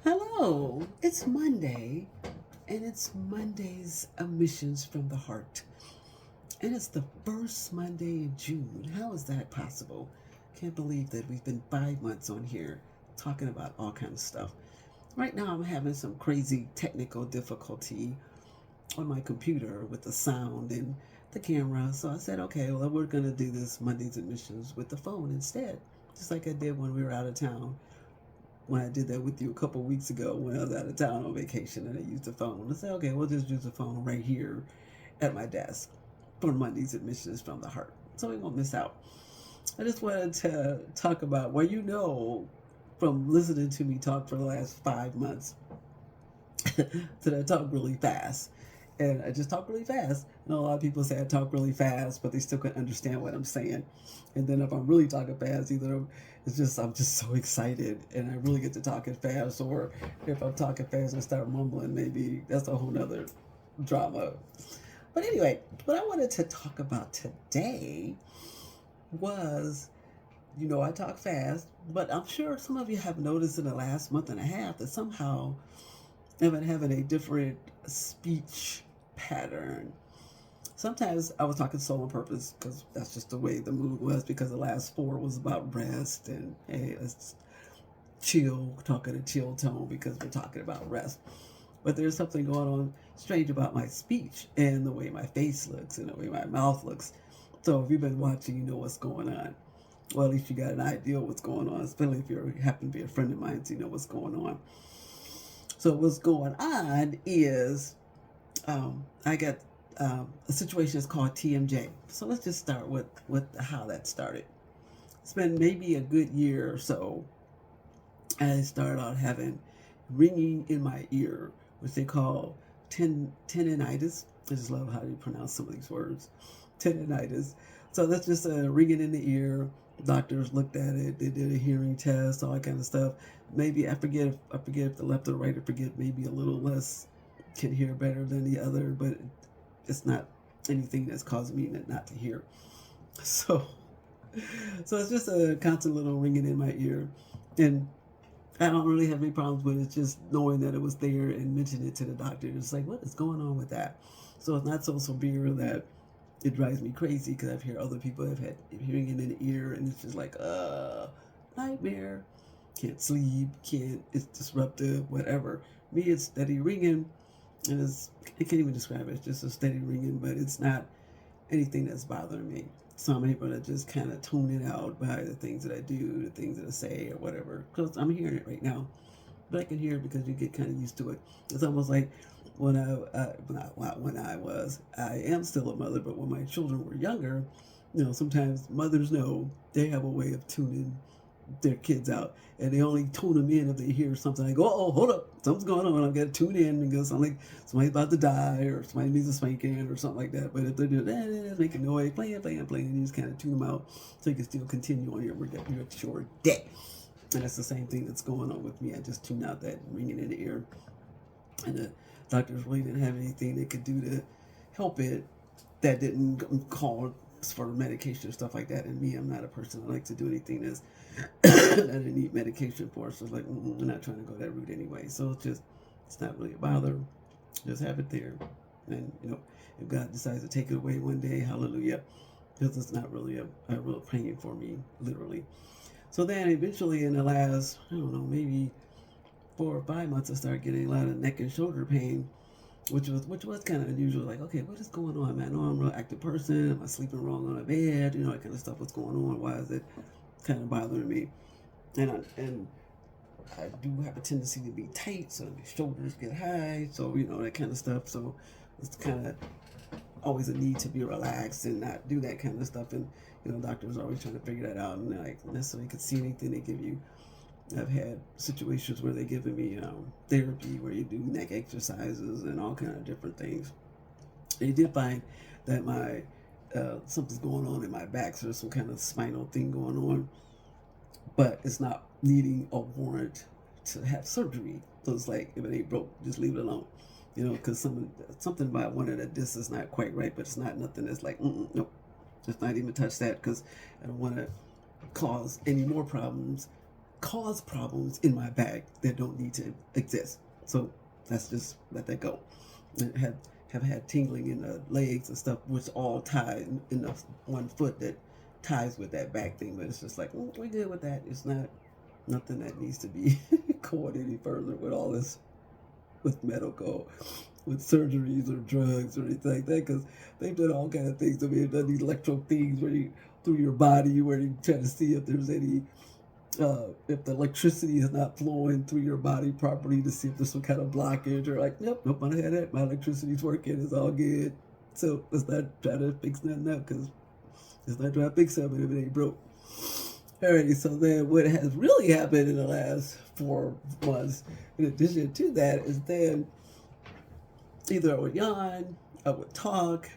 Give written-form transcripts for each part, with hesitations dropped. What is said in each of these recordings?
Hello, it's Monday, and it's Monday's emissions from the heart. And it's the first Monday in June. How is that possible? Can't believe that we've been 5 months on here talking about all kinds of stuff. Right now, I'm having some crazy technical difficulty on my computer with the sound and the camera. So I said, okay, well, we're going to do this Monday's emissions with the phone instead, just like I did when we were out of town when I did that with you a couple of weeks ago when I was out of town on vacation and I used the phone. I said, okay, we'll just use the phone right here at my desk for Monday's admissions from the heart. So we won't miss out. I just wanted to talk about, well, from listening to me talk for the last 5 months that I talk really fast. And I just talk really fast. And a lot of people say I talk really fast, but they still can't understand what I'm saying. And then if I'm really talking fast, I'm just so excited and I really get to talking fast. Or if I'm talking fast and start mumbling, maybe that's a whole nother drama. But anyway, what I wanted to talk about today was, I talk fast, but I'm sure some of you have noticed in the last month and a half that somehow I've been having a different speech pattern. Sometimes I was talking slow on purpose because that's just the way the mood was, because the last four was about rest and hey, let's chill, talking a chill tone because we're talking about rest. But there's something going on strange about my speech and the way my face looks and the way my mouth looks. So if you've been watching, you know what's going on. Well, at least you got an idea of what's going on, especially if you happen to be a friend of mine, so you know what's going on. So what's going on is I got a situation that's called TMJ. So let's just start with how that started. It's been maybe a good year or so. I started out having ringing in my ear, which they call tendinitis. I just love how you pronounce some of these words. Tendinitis. So that's just a ringing in the ear. Doctors looked at it. They did a hearing test, all that kind of stuff. Maybe I forget if the left or right. I forget, maybe a little less can hear better than the other, but it's not anything that's causing me not to hear. So, so it's just a constant little ringing in my ear, and I don't really have any problems with it. Just knowing that it was there and mentioning it to the doctor. It's like, what is going on with that? So it's not so severe that it drives me crazy, because I've heard other people have had hearing in the ear and it's just like, nightmare. Can't sleep, it's disruptive, whatever. Me, it's steady ringing, and I can't even describe it. It's just a steady ringing, but it's not anything that's bothering me. So I'm able to just kind of tune it out by the things that I do, the things that I say, or whatever. Because I'm hearing it right now, but I can hear it because you get kind of used to it. It's almost like I am still a mother, but when my children were younger, sometimes mothers know they have a way of tuning their kids out, and they only tune them in if they hear something. I go, oh, hold up, something's going on. I've got to tune in because somebody's about to die or somebody needs a spanking or something like that. But if they're doing that, making noise, playing, you just kind of tune them out so you can still continue on your day. And that's the same thing that's going on with me. I just tune out that ringing in the ear, and the doctors really didn't have anything they could do to help it. That didn't call for medication or stuff like that. And me, I'm not a person that likes to do anything that I need medication for. So it's like, I'm not trying to go that route anyway. So it's not really a bother. Just have it there. And, if God decides to take it away one day, hallelujah. Because it's not really a real pain for me, literally. So then eventually in the last, I don't know, maybe 4 or 5 months, I started getting a lot of neck and shoulder pain, which was kind of unusual. Like, okay, what is going on, man? I know I'm a real active person. Am I sleeping wrong on a bed? That kind of stuff. What's going on? Why is it kind of bothering me? And I do have a tendency to be tight, so my shoulders get high. So that kind of stuff. So it's kind of always a need to be relaxed and not do that kind of stuff. And doctors are always trying to figure that out, and like necessarily could see anything they give you. I've had situations where they're giving me therapy where you do neck exercises and all kind of different things. They did find that my something's going on in my back, so there's some kind of spinal thing going on, but it's not needing a warrant to have surgery. So it's like, if it ain't broke, just leave it alone. Because something about one of the discs is not quite right, but it's not nothing that's like, nope, just not even touch that, because I don't want to cause any more problems cause problems in my back that don't need to exist. So that's just let that go. I have had tingling in the legs and stuff, which all tie in the one foot that ties with that back thing. But it's just like we're good with that. It's not nothing that needs to be going any further with all this with medical, with surgeries or drugs or anything like that, because they've done all kind of things. I mean, they've done these electro things where you through your body where you try to see if there's any if the electricity is not flowing through your body properly to see if there's some kind of blockage or like, nope, I had that. My electricity's working. It's all good. So let's not try to fix nothing up because it's not trying to fix something if it ain't broke. Alrighty, so then what has really happened in the last 4 months, in addition to that, is then either I would yawn, I would talk,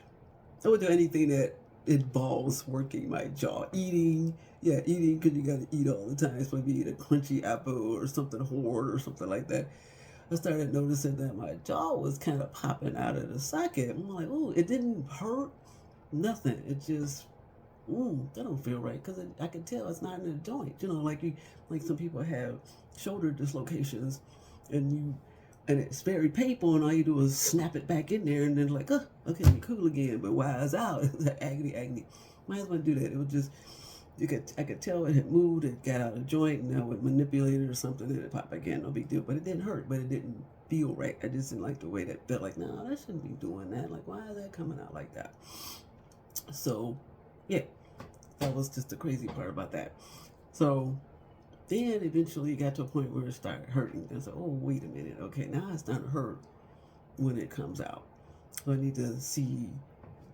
I would do anything that involves working my jaw. Eating, because you gotta eat all the time. It's maybe eat a crunchy apple or something hard or something like that. I started noticing that my jaw was kind of popping out of the socket. I'm like, oh, it didn't hurt, nothing. It just, that don't feel right because I can tell it's not in the joint. You know, like some people have shoulder dislocations, and it's very painful, and all you do is snap it back in there, and then like, oh, okay, be cool again. But while it's out, it's like agony. Might as well do that. It was just I could tell it had moved, it got out of joint, and I would manipulate it or something, and it popped back in. No big deal. But it didn't hurt, but it didn't feel right. I just didn't like the way that felt. Like, no, that shouldn't be doing that. Like, why is that coming out like that? So, yeah, that was just the crazy part about that. So then eventually it got to a point where it started hurting. And so, oh, wait a minute. Okay, now it's starting to hurt when it comes out. So I need to see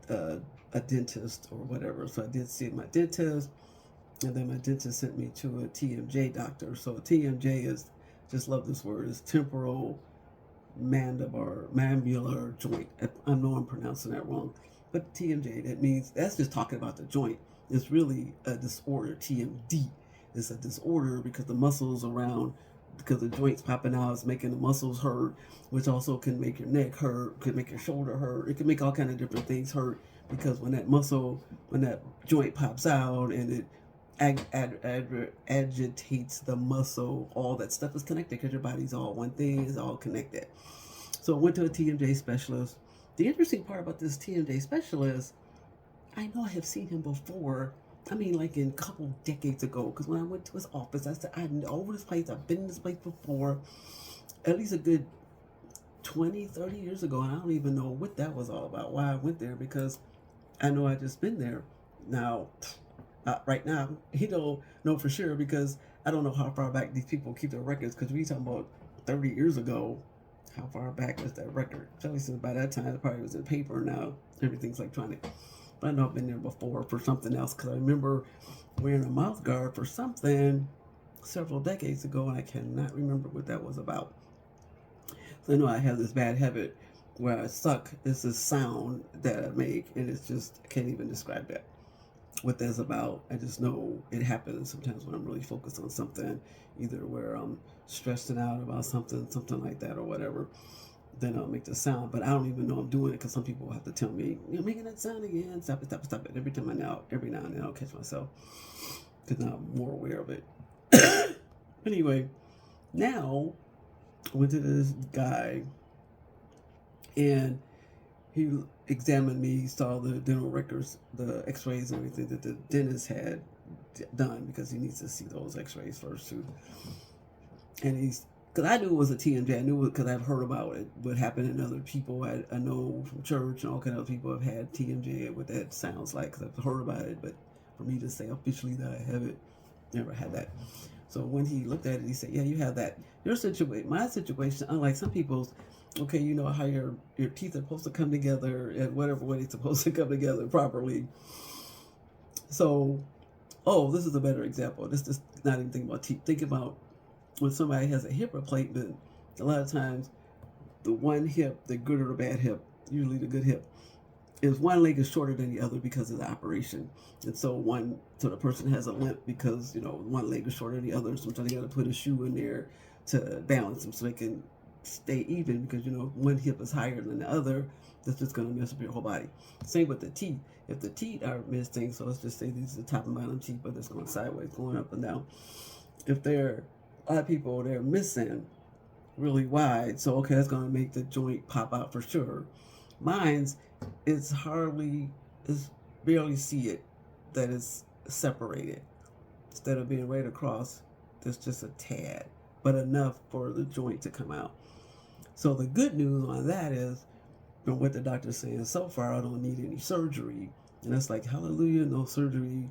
a dentist or whatever. So I did see my dentist, and then my dentist sent me to a TMJ doctor. So TMJ is, just love this word, is temporal mandibular joint. I know I'm pronouncing that wrong, but TMJ, that means, that's just talking about the joint. It's really a disorder. TMD is a disorder because the muscles around, because the joints popping out is making the muscles hurt, which also can make your neck hurt, can make your shoulder hurt. It can make all kind of different things hurt because when that joint pops out and it agitates the muscle, all that stuff is connected because your body's all one thing, is all connected. So I went to a TMJ specialist. The interesting part about this TMJ specialist, I know I have seen him before. I mean, like in a couple decades ago, because when I went to his office, I said, I know this place, I've been in this place before, at least a good 20, 30 years ago, and I don't even know what that was all about, why I went there, because I know I just been there. Now, right now, he don't know for sure, because I don't know how far back these people keep their records, because we talking about 30 years ago, how far back is that record? Especially since by that time, it probably was in paper, now everything's electronic. But I know I've been there before for something else, because I remember wearing a mouth guard for something several decades ago, and I cannot remember what that was about. So I know I have this bad habit where I suck. It's this sound that I make, and it's just, I can't even describe that. What that's about. I just know it happens sometimes when I'm really focused on something, either where I'm stressing out about something like that or whatever. Then I'll make the sound, but I don't even know I'm doing it because some people have to tell me, you're making that sound again. Stop it. Every now and then I'll catch myself because now I'm more aware of it. Anyway, now I went to this guy and he examined me. He saw the dental records, the x-rays and everything that the dentist had done, because he needs to see those x-rays first too. And because I knew it was a TMJ. I knew it because I've heard about it, what happened in other people. I know from church and all kind of people have had TMJ, what that sounds like, because I've heard about it. But for me to say officially that I have it, never had that. So when he looked at it, he said, yeah, you have that. My situation, unlike some people's, okay, you know how your teeth are supposed to come together and whatever way they're supposed to come together properly. So, this is a better example. This is not even thinking about teeth. Think about when somebody has a hip replacement. A lot of times, the one hip, the good or the bad hip, usually the good hip, is one leg is shorter than the other because of the operation. And so the person has a limp because, one leg is shorter than the other. Sometimes you got to put a shoe in there to balance them so they can stay even, because, one hip is higher than the other. That's just going to mess up your whole body. Same with the teeth. If the teeth are missing, so let's just say these are the top and bottom teeth, but it's going sideways, going up and down. If they're a lot of people, they're missing really wide. So okay, that's gonna make the joint pop out for sure. Mine's it's hardly is barely see it that is separated. Instead of being right across, there's just a tad, but enough for the joint to come out. So the good news on that is, from what the doctor's saying so far, I don't need any surgery. And that's like, hallelujah, no surgery.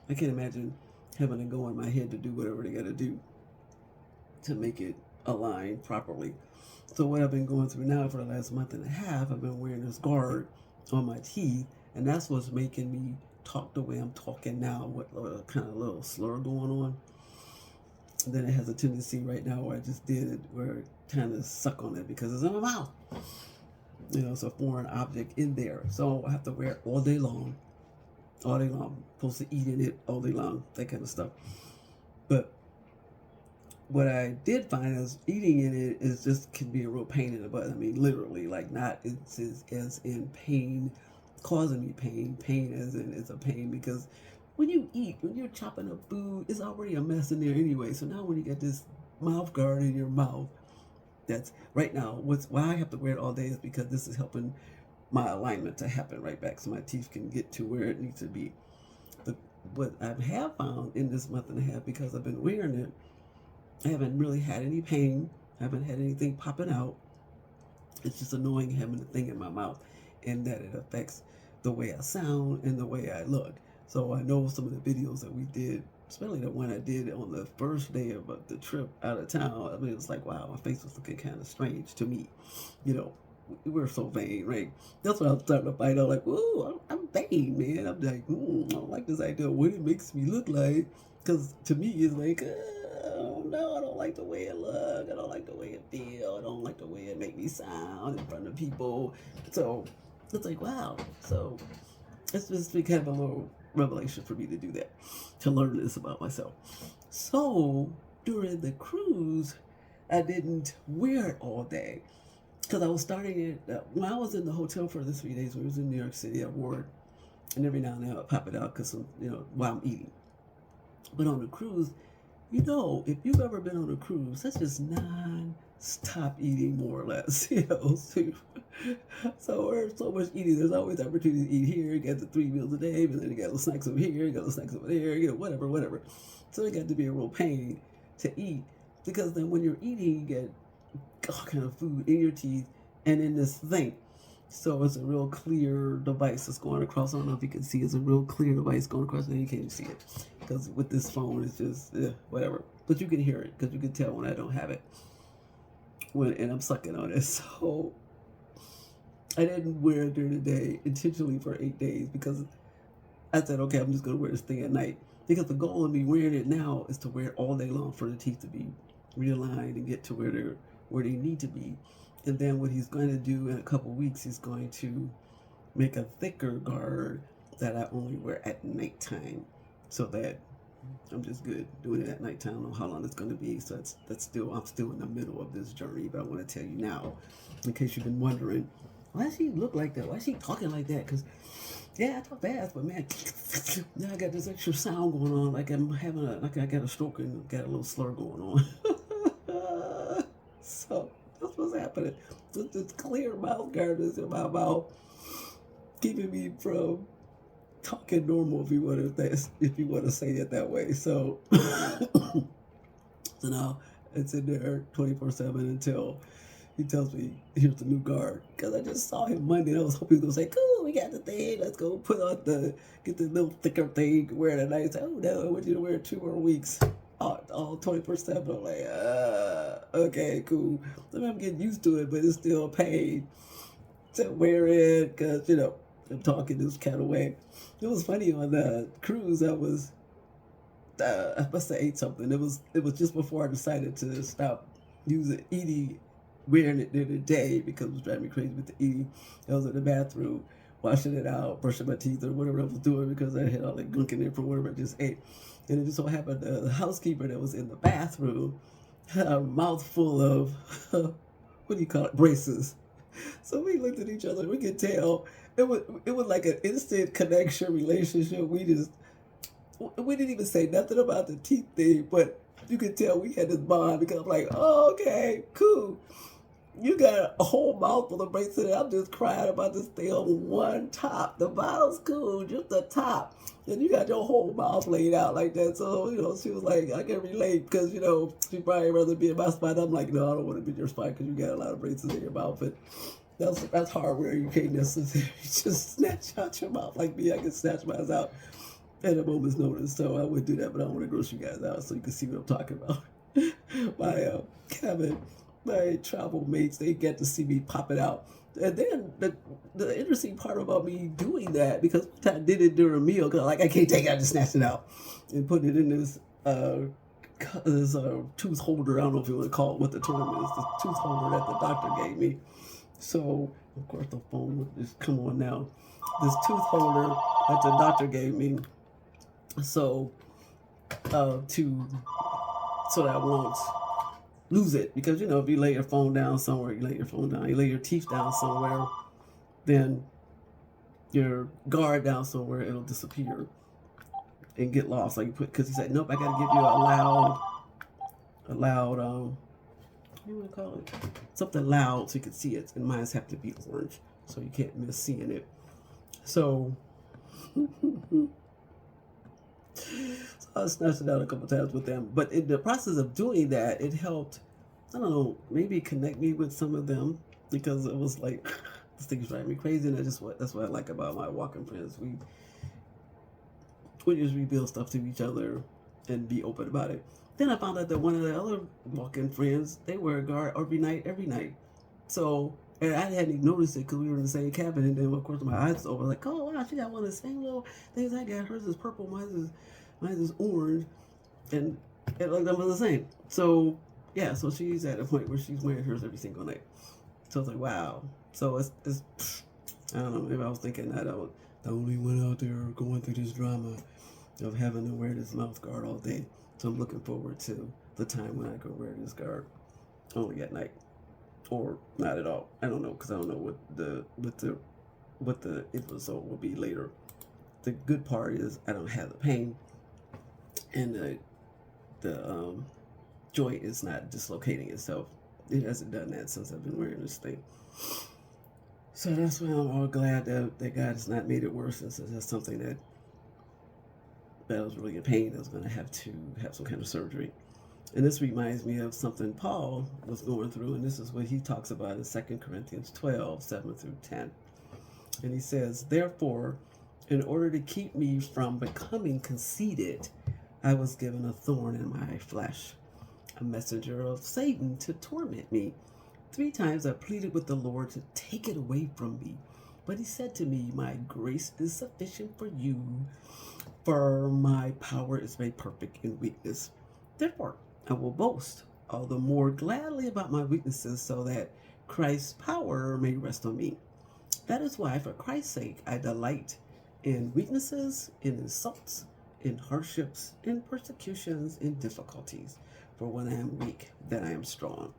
I can't imagine having to go in my head to do whatever they got to do to make it align properly. So what I've been going through now for the last month and a half, I've been wearing this guard on my teeth, and that's what's making me talk the way I'm talking now, with a kind of little slur going on. And then it has a tendency right now where I just did it, where it kind of suck on it because it's in my mouth. You know, it's a foreign object in there. So I have to wear it all day long. All day long. I'm supposed to eat in it all day long, that kind of stuff. But what I did find is eating in it is just can be a real pain in the butt. I mean, literally, like not it's as in pain, causing me pain. Pain as in it's a pain because when you eat, when you're chopping up food, it's already a mess in there anyway. So now when you get this mouth guard in your mouth, that's right now. Why I have to wear it all day is because this is helping my alignment to happen right back, so my teeth can get to where it needs to be. But what I have found in this month and a half, because I've been wearing it, I haven't really had any pain. I haven't had anything popping out. It's just annoying having the thing in my mouth, and that it affects the way I sound and the way I look. So I know some of the videos that we did, especially the one I did on the first day of the trip out of town. I mean, it was like, wow, my face was looking kind of strange to me. You know, we're so vain, right? That's what I'm starting to find out. Like, ooh, I'm vain, man. I'm like, I don't like this idea of what it makes me look like. Because to me, it's like, oh no, I don't like the way it look. I don't like the way it feel. I don't like the way it make me sound in front of people. So it's like, wow. So it's just been kind of a little revelation for me to do that, to learn this about myself. So during the cruise, I didn't wear it all day because I was starting it when I was in the hotel for the 3 days. We was in New York City. I wore it, and every now and then I pop it out because while I'm eating. But on the cruise, if you've ever been on a cruise, that's just non-stop eating, more or less. So there's so much eating. There's always opportunity to eat here. You got the 3 meals a day, but then you got little snacks over here, you got little snacks over there, whatever. So it got to be a real pain to eat, because then when you're eating, you get all kind of food in your teeth and in this thing. So it's a real clear device that's going across. I don't know if you can see. It's a real clear device going across, and you can't see it because with this phone, it's just whatever. But you can hear it because you can tell when I don't have it, and I'm sucking on it. So I didn't wear it during the day intentionally for 8 days because I said, okay, I'm just going to wear this thing at night. Because the goal of me wearing it now is to wear it all day long for the teeth to be realigned and get to where they need to be. And then what he's going to do in a couple weeks, he's going to make a thicker guard that I only wear at nighttime, so that I'm just good doing it at nighttime. I don't know how long it's going to be, so I'm still in the middle of this journey. But I want to tell you now, in case you've been wondering, why does she look like that? Why is she talking like that? Because yeah, I talk fast, but man, now I got this extra sound going on, like I'm having like I got a stroke and got a little slur going on. So that's what's happening. This clear mouth guard is in my mouth, keeping me from talking normal, if you want to say it that way. So, so now it's in there 24/7 until he tells me here's the new guard. Because I just saw him Monday, and I was hoping he was going to say, cool, we got the thing. Let's go put on get the little thicker thing, wear it at night. Oh no, I want you to wear it 2 more weeks. All 24/7. I'm like, okay, cool. I mean, I'm getting used to it, but it's still a pain to wear it because, I'm talking this kind of way. It was funny on the cruise. I must have ate something. It was just before I decided to stop wearing it during the day because it was driving me crazy with the eating. I was in the bathroom, washing it out, brushing my teeth or whatever I was doing because I had all that gunk in there from whatever I just ate. And it just so happened the housekeeper that was in the bathroom had a mouthful of, what do you call it, braces. So we looked at each other. We could tell it was like an instant connection relationship. We just we didn't even say nothing about the teeth thing, but you could tell we had this bond because I'm like, oh, okay, cool. You got a whole mouthful of bracelet. I'm just crying about this thing on one top. The bottom's cool, just the top. And you got your whole mouth laid out like that. So, she was like, I can relate because, she probably rather be in my spot. I'm like, no, I don't want to be in your spot because you got a lot of braces in your mouth. But that's hardware. You can't necessarily just snatch out your mouth like me. I can snatch mine out at a moment's notice. So I would do that, but I don't want to gross you guys out so you can see what I'm talking about. My cabin. My travel mates, they get to see me pop it out. And then the interesting part about me doing that, because I did it during a meal, because I can't take it, I just snatched it out and put it in this tooth holder. I don't know if you want to call it what the term is, the tooth holder that the doctor gave me. So, of course, the phone would just come on now. This tooth holder that the doctor gave me, so that I won't lose it, because if you lay your phone down somewhere, you lay your teeth down somewhere, then your guard down somewhere, it'll disappear and get lost. Like because he said, nope, I gotta give you a loud what do you want to call it, something loud so you can see it, and mine have to be orange so you can't miss seeing it. So I snatched it out a couple times with them, but in the process of doing that, it helped, I don't know, maybe connect me with some of them, because it was like, this thing's driving me crazy, and that's what I like about my walking friends. We just rebuild stuff to each other and be open about it. Then I found out that one of the other walking friends, they wear a guard every night. So, and I hadn't even noticed it because we were in the same cabin, and then of course my eyes over like, oh wow, she got one of the same little things I got. Hers is purple, mine is orange, and it looked them the same. So yeah, so she's at a point where she's wearing hers every single night. So I was like, wow. So it's I don't know, maybe I was thinking that I was the only one out there going through this drama of having to wear this mouth guard all day. So I'm looking forward to the time when I can wear this guard only at night, or not at all. I don't know, because I don't know what the end result will be later. The good part is I don't have the pain, and the joint is not dislocating itself. It hasn't done that since I've been wearing this thing. So that's why I'm all glad that God has not made it worse, since that's something that was really in pain. I was going to have some kind of surgery. And this reminds me of something Paul was going through, and this is what he talks about in 2 Corinthians 12, 7 through 10. And he says, therefore, in order to keep me from becoming conceited, I was given a thorn in my flesh, a messenger of Satan to torment me. 3 times I pleaded with the Lord to take it away from me. But he said to me, my grace is sufficient for you, for my power is made perfect in weakness. Therefore, I will boast all the more gladly about my weaknesses, so that Christ's power may rest on me. That is why, for Christ's sake, I delight in weaknesses, in insults, in hardships, in persecutions, in difficulties. For when I am weak, then I am strong.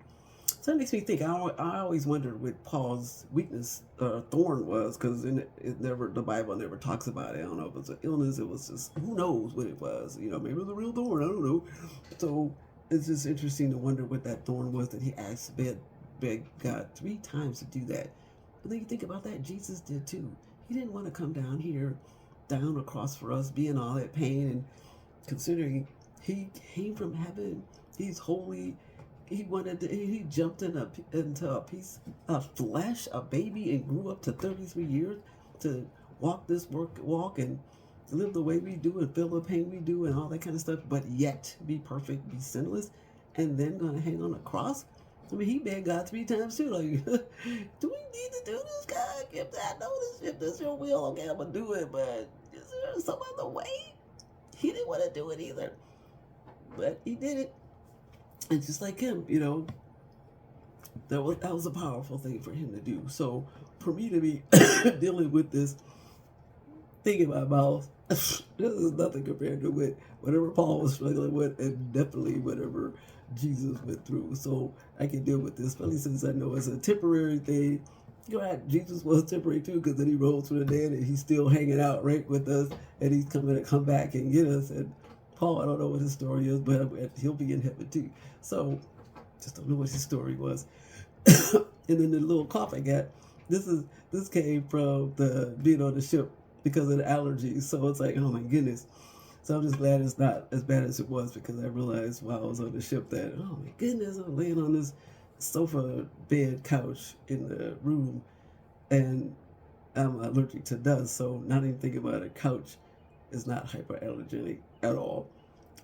So that makes me think. I always wondered what Paul's weakness thorn was, because the Bible never talks about it. I don't know if it was an illness. It was just, who knows what it was. Maybe it was a real thorn. I don't know. So it's just interesting to wonder what that thorn was that he asked, begged God 3 times to do that. But then you think about that, Jesus did too. He didn't want to come down here, down across for us, be in all that pain, and considering he came from heaven, he's holy. He jumped into a piece of flesh, a baby, and grew up to 33 years to walk and live the way we do and feel the pain we do and all that kind of stuff, but yet be perfect, be sinless, and then gonna hang on a cross. I mean, he begged God 3 times too. Like, do we need to do this, God? Give that notice. If this is your will, okay, I'm gonna do it. But is there some other way? He didn't want to do it either, but he did it. And just like him, that was a powerful thing for him to do. So for me to be dealing with this thing in my mouth, this is nothing compared to whatever Paul was struggling with, and definitely whatever Jesus went through. So I can deal with this, especially since I know it's a temporary thing, You're right. Jesus was temporary too, because then he rose from the dead and he's still hanging out right with us, and he's coming to come back and get us. And Paul, I don't know what his story is, but he'll be in heaven too. So just don't know what his story was. And then the little cough I got, this came from the being on the ship because of the allergies. So it's like, oh my goodness. So I'm just glad it's not as bad as it was, because I realized while I was on the ship that, oh my goodness, I'm laying on this sofa bed couch in the room, and I'm allergic to dust. So not even thinking about a couch is not hyperallergenic at all.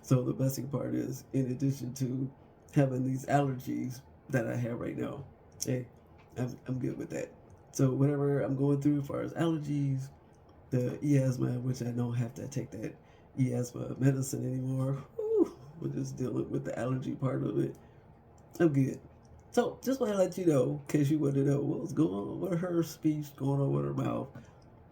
So the blessing part is, in addition to having these allergies that I have right now, hey, I'm good with that. So whatever I'm going through as far as allergies, the asthma, which I don't have to take that asthma medicine anymore. Whew, we're just dealing with the allergy part of it. I'm good. So just want to let you know, in case you want to know what was going on with her speech, going on with her mouth.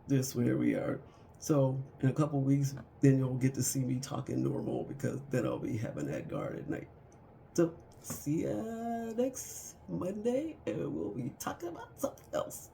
This where we are. So in a couple weeks, then you'll get to see me talking normal, because then I'll be having that guard at night. So see ya next Monday, and we'll be talking about something else.